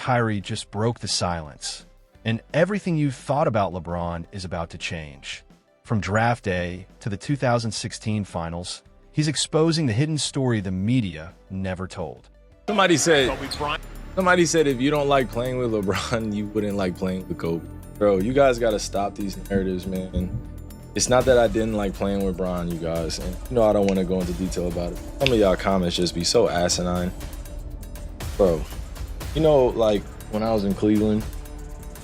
Kyrie just broke the silence. And everything you thought about LeBron is about to change. From draft day to the 2016 finals, he's exposing the hidden story the media never told. Somebody said if you don't like playing with LeBron, you wouldn't like playing with Kobe. Bro, you guys got to stop these narratives, man. It's not that I didn't like playing with Bron, you guys. And you know I don't want to go into detail about it. Some of y'all comments just be so asinine. Bro, you know, like when I was in Cleveland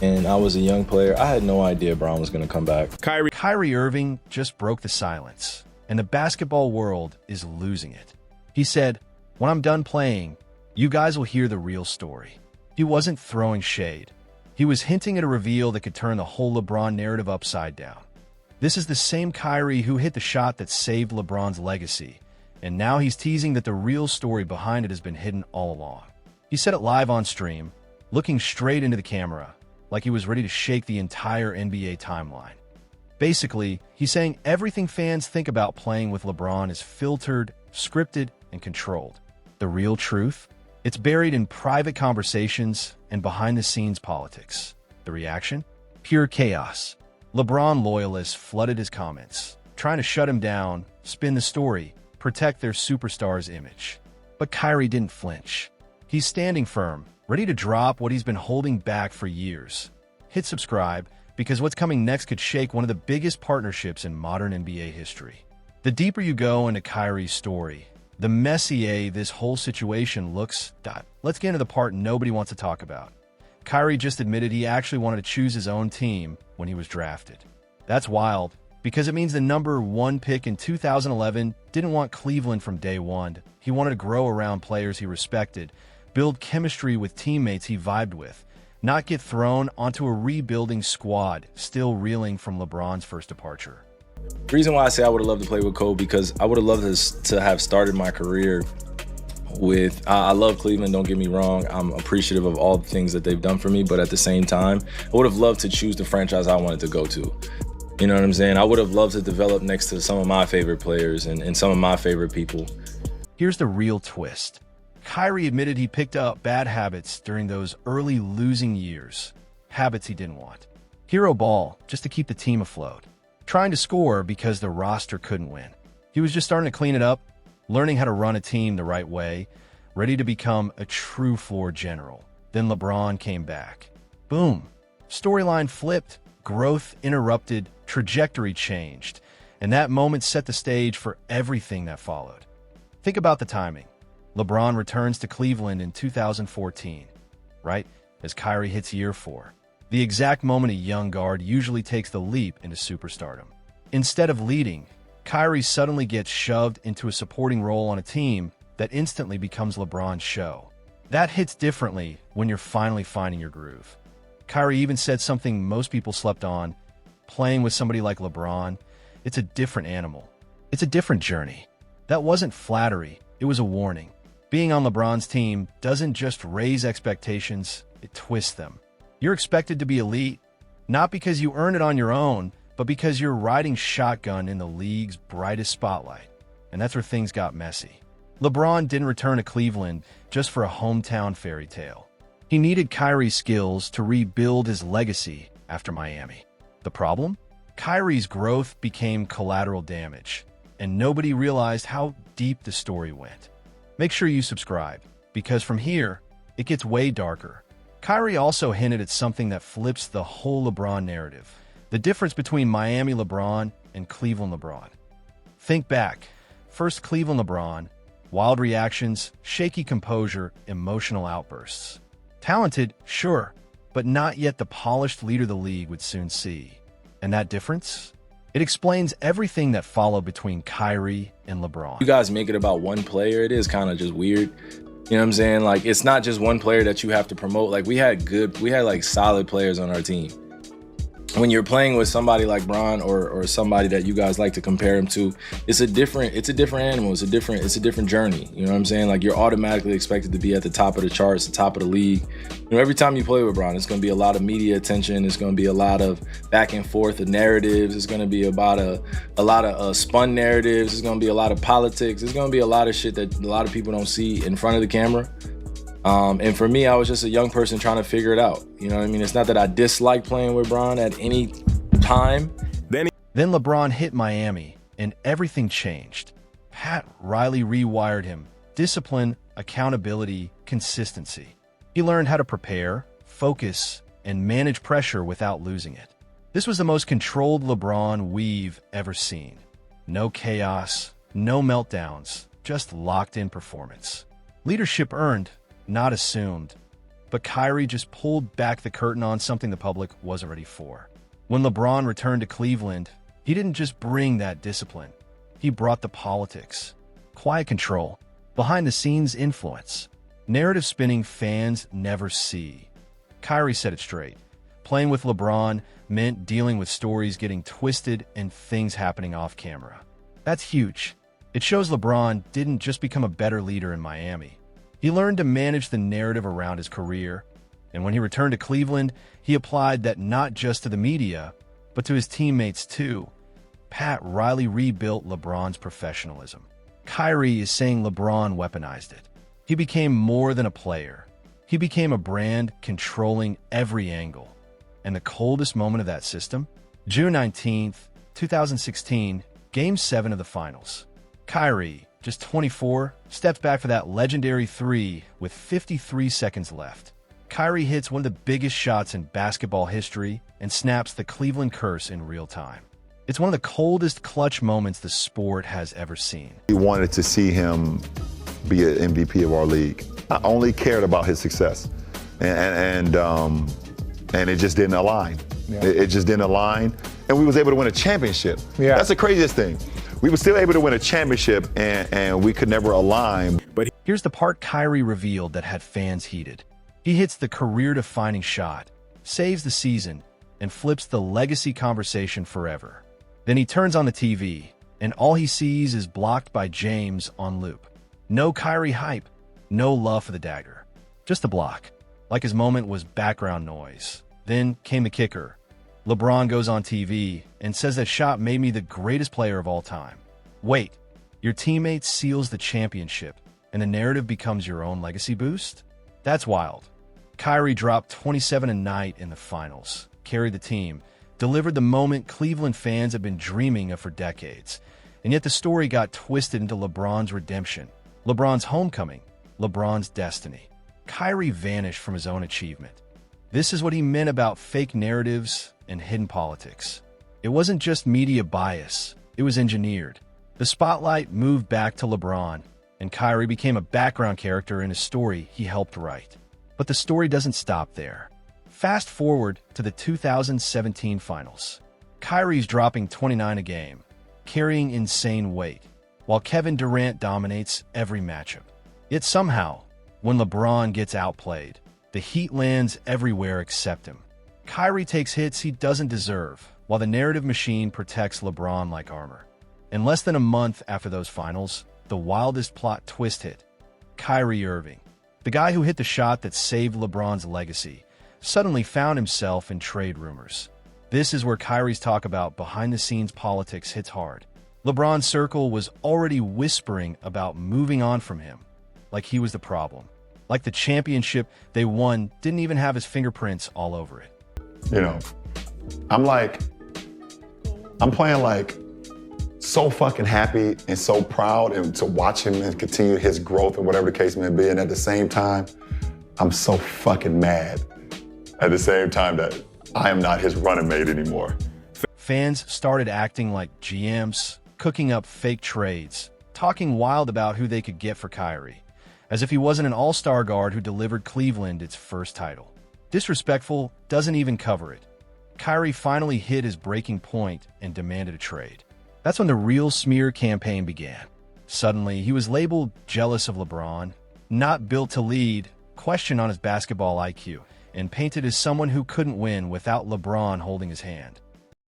and I was a young player, I had no idea Bron was going to come back. Kyrie Irving just broke the silence, and the basketball world is losing it. He said, "When I'm done playing, you guys will hear the real story." He wasn't throwing shade. He was hinting at a reveal that could turn the whole LeBron narrative upside down. This is the same Kyrie who hit the shot that saved LeBron's legacy, and now he's teasing that the real story behind it has been hidden all along. He said it live on stream, looking straight into the camera, like he was ready to shake the entire NBA timeline. Basically, he's saying everything fans think about playing with LeBron is filtered, scripted, and controlled. The real truth? It's buried in private conversations and behind-the-scenes politics. The reaction? Pure chaos. LeBron loyalists flooded his comments, trying to shut him down, spin the story, protect their superstar's image. But Kyrie didn't flinch. He's standing firm, ready to drop what he's been holding back for years. Hit subscribe, because what's coming next could shake one of the biggest partnerships in modern NBA history. The deeper you go into Kyrie's story, the messier this whole situation looks. Let's get into the part nobody wants to talk about. Kyrie just admitted he actually wanted to choose his own team when he was drafted. That's wild, because it means the number 1 pick in 2011 didn't want Cleveland from day one. He wanted to grow around players he respected, build chemistry with teammates he vibed with, not get thrown onto a rebuilding squad still reeling from LeBron's first departure. The reason why I say I would have loved to play with Kobe, because I would have loved to have started my career with, I love Cleveland, don't get me wrong. I'm appreciative of all the things that they've done for me, but at the same time, I would have loved to choose the franchise I wanted to go to. You know what I'm saying? I would have loved to develop next to some of my favorite players and some of my favorite people. Here's the real twist. Kyrie admitted he picked up bad habits during those early losing years, habits he didn't want. Hero ball, just to keep the team afloat. Trying to score because the roster couldn't win. He was just starting to clean it up, learning how to run a team the right way, ready to become a true floor general. Then LeBron came back. Boom. Storyline flipped, growth interrupted, trajectory changed, and that moment set the stage for everything that followed. Think about the timing. LeBron returns to Cleveland in 2014, right as Kyrie hits year 4. The exact moment a young guard usually takes the leap into superstardom. Instead of leading, Kyrie suddenly gets shoved into a supporting role on a team that instantly becomes LeBron's show. That hits differently when you're finally finding your groove. Kyrie even said something most people slept on. Playing with somebody like LeBron, it's a different animal. It's a different journey. That wasn't flattery, it was a warning. Being on LeBron's team doesn't just raise expectations, it twists them. You're expected to be elite, not because you earn it on your own, but because you're riding shotgun in the league's brightest spotlight. And that's where things got messy. LeBron didn't return to Cleveland just for a hometown fairy tale. He needed Kyrie's skills to rebuild his legacy after Miami. The problem? Kyrie's growth became collateral damage, and nobody realized how deep the story went. Make sure you subscribe, because from here, it gets way darker. Kyrie also hinted at something that flips the whole LeBron narrative. The difference between Miami LeBron and Cleveland LeBron. Think back. First Cleveland LeBron, wild reactions, shaky composure, emotional outbursts. Talented, sure, but not yet the polished leader the league would soon see. And that difference? It explains everything that followed between Kyrie and LeBron. You guys make it about one player, it is kind of just weird. You know what I'm saying? Like, it's not just one player that you have to promote. Like, we had like solid players on our team. When you're playing with somebody like Bron or somebody that you guys like to compare him to, it's a different animal. It's a different journey. You know what I'm saying? Like, you're automatically expected to be at the top of the charts, the top of the league. You know, every time you play with Bron, it's going to be a lot of media attention. It's going to be a lot of back and forth of narratives. It's going to be about a lot of spun narratives. It's going to be a lot of politics. It's going to be a lot of shit that a lot of people don't see in front of the camera. And for me, I was just a young person trying to figure it out. You know what I mean? It's not that I disliked playing with Bron at any time. Then LeBron hit Miami, and everything changed. Pat Riley rewired him. Discipline, accountability, consistency. He learned how to prepare, focus, and manage pressure without losing it. This was the most controlled LeBron we've ever seen. No chaos, no meltdowns, just locked-in performance. Leadership earned, not assumed. But Kyrie just pulled back the curtain on something the public wasn't ready for. When LeBron returned to Cleveland, he didn't just bring that discipline. He brought the politics, quiet control, behind-the-scenes influence, narrative spinning fans never see. Kyrie said it straight. Playing with LeBron meant dealing with stories getting twisted and things happening off camera. That's huge. It shows LeBron didn't just become a better leader in Miami. He learned to manage the narrative around his career, and when he returned to Cleveland, he applied that not just to the media, but to his teammates too. Pat Riley rebuilt LeBron's professionalism. Kyrie is saying LeBron weaponized it. He became more than a player. He became a brand controlling every angle. And the coldest moment of that system? June 19th, 2016, Game 7 of the Finals. Kyrie, just 24, steps back for that legendary three with 53 seconds left. Kyrie hits one of the biggest shots in basketball history and snaps the Cleveland curse in real time. It's one of the coldest clutch moments the sport has ever seen. We wanted to see him be an MVP of our league. I only cared about his success, and it just didn't align. Yeah. It just didn't align, and we was able to win a championship. Yeah. That's the craziest thing. We were still able to win a championship, and we could never align. But here's the part Kyrie revealed that had fans heated. He hits the career-defining shot, saves the season, and flips the legacy conversation forever. Then he turns on the TV, and all he sees is blocked by James on loop. No Kyrie hype, no love for the dagger. Just a block, like his moment was background noise. Then came the kicker. LeBron goes on TV and says that shot made me the greatest player of all time. Wait, your teammate seals the championship, and the narrative becomes your own legacy boost? That's wild. Kyrie dropped 27 a night in the finals, carried the team, delivered the moment Cleveland fans have been dreaming of for decades. And yet the story got twisted into LeBron's redemption, LeBron's homecoming, LeBron's destiny. Kyrie vanished from his own achievement. This is what he meant about fake narratives and hidden politics. It wasn't just media bias, it was engineered. The spotlight moved back to LeBron, and Kyrie became a background character in a story he helped write. But the story doesn't stop there. Fast forward to the 2017 finals. Kyrie's dropping 29 a game, carrying insane weight, while Kevin Durant dominates every matchup. Yet somehow, when LeBron gets outplayed, the heat lands everywhere except him. Kyrie takes hits he doesn't deserve, while the narrative machine protects LeBron like armor. In less than a month after those finals, the wildest plot twist hit. Kyrie Irving, the guy who hit the shot that saved LeBron's legacy, suddenly found himself in trade rumors. This is where Kyrie's talk about behind-the-scenes politics hits hard. LeBron's circle was already whispering about moving on from him, like he was the problem. Like the championship they won didn't even have his fingerprints all over it. You know, I'm playing like so fucking happy and so proud and to watch him and continue his growth and whatever the case may be. And at the same time, I'm so fucking mad at the same time that I am not his running mate anymore. Fans started acting like GMs, cooking up fake trades, talking wild about who they could get for Kyrie, as if he wasn't an all-star guard who delivered Cleveland its first title. Disrespectful doesn't even cover it. Kyrie finally hit his breaking point and demanded a trade. That's when the real smear campaign began. Suddenly, he was labeled jealous of LeBron, not built to lead, question on his basketball IQ, and painted as someone who couldn't win without LeBron holding his hand.